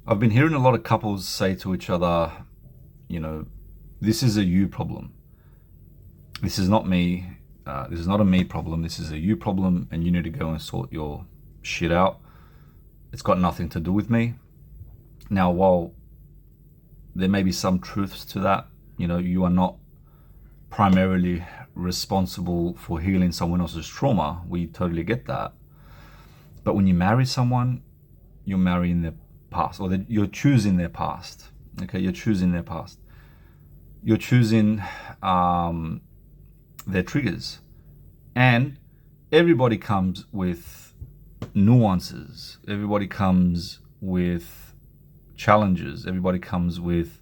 I've been hearing a lot of couples say to each other, you know, this is a you problem. This is not me. This is not a me problem. This is a you problem, and you need to go and sort your shit out. It's got nothing to do with me. Now, while there may be some truths to that, you are not primarily responsible for healing someone else's trauma. We totally get that. But when you marry someone, you're marrying their past, or you're choosing their past. Okay, you're choosing their past. You're choosing their triggers, and everybody comes with nuances. Everybody comes with challenges. Everybody comes with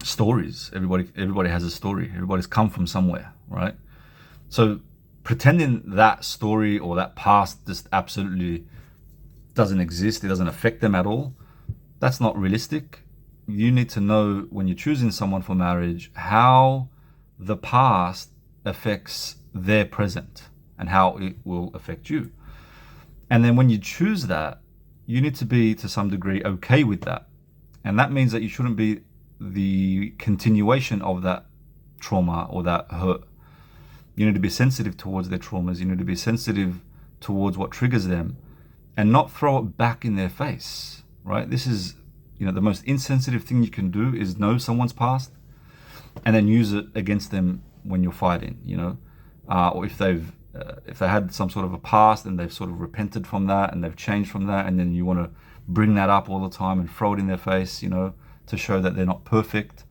stories. Everybody has a story. Everybody's come from somewhere, right? So pretending that story or that past just absolutely doesn't exist, it doesn't affect them at all, that's not realistic. You need to know, when you're choosing someone for marriage, how the past affects their present and how it will affect you. And then when you choose that, you need to be, to some degree, okay with that. And that means that you shouldn't be the continuation of that trauma or that hurt. You need to be sensitive towards their traumas. You need to be sensitive towards what triggers them, and not throw it back in their face, right? This is, the most insensitive thing you can do is know someone's past and then use it against them when you're fighting, or if they had some sort of a past and they've sort of repented from that and they've changed from that, and then you want to bring that up all the time and throw it in their face, to show that they're not perfect,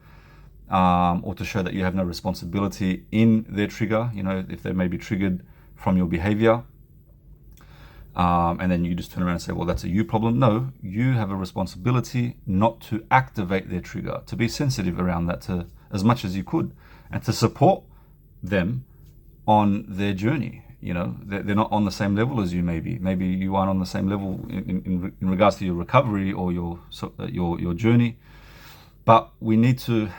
or to show that you have no responsibility in their trigger, if they may be triggered from your behavior. And then you just turn around and say, well, that's a you problem. No, you have a responsibility not to activate their trigger, to be sensitive around that to as much as you could, and to support them on their journey. They're not on the same level as you. Maybe you aren't on the same level in regards to your recovery or your journey. But we need to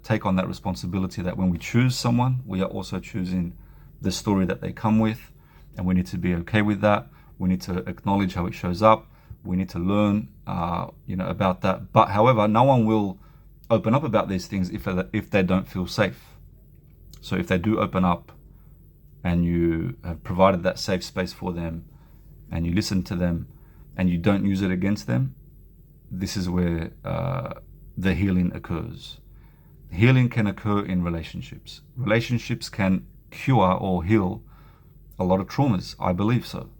take on that responsibility that when we choose someone, we are also choosing the story that they come with, and we need to be okay with that. We need to acknowledge how it shows up. We need to learn, about that. But however, no one will open up about these things if they don't feel safe. So if they do open up, and you have provided that safe space for them, and you listen to them, and you don't use it against them, this is where the healing occurs. Healing can occur in relationships. Relationships can cure or heal a lot of traumas. I believe so.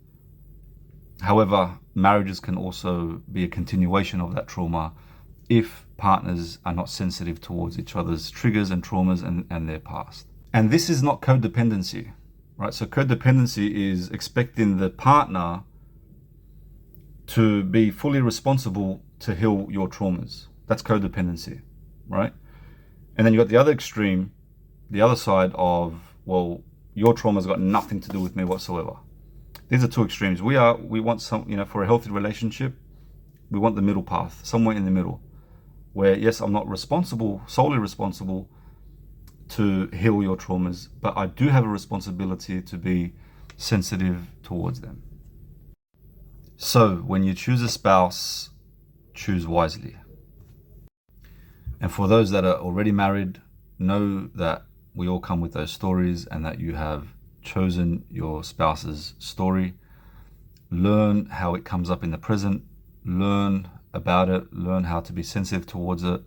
However, marriages can also be a continuation of that trauma if partners are not sensitive towards each other's triggers and traumas and their past. And this is not codependency, right? So codependency is expecting the partner to be fully responsible to heal your traumas. That's codependency, right? And then you got the other extreme, the other side of, well, your trauma's got nothing to do with me whatsoever. These are two extremes. We want some, for a healthy relationship, we want the middle path, somewhere in the middle, where yes, I'm not solely responsible to heal your traumas, but I do have a responsibility to be sensitive towards them. So when you choose a spouse, choose wisely. And for those that are already married, know that we all come with those stories, and that you have chosen your spouse's story. Learn how it comes up in the present, learn about it, learn how to be sensitive towards it,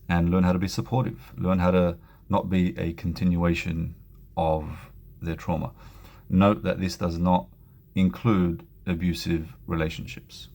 and learn how to be supportive. Learn how to not be a continuation of their trauma. Note that this does not include abusive relationships.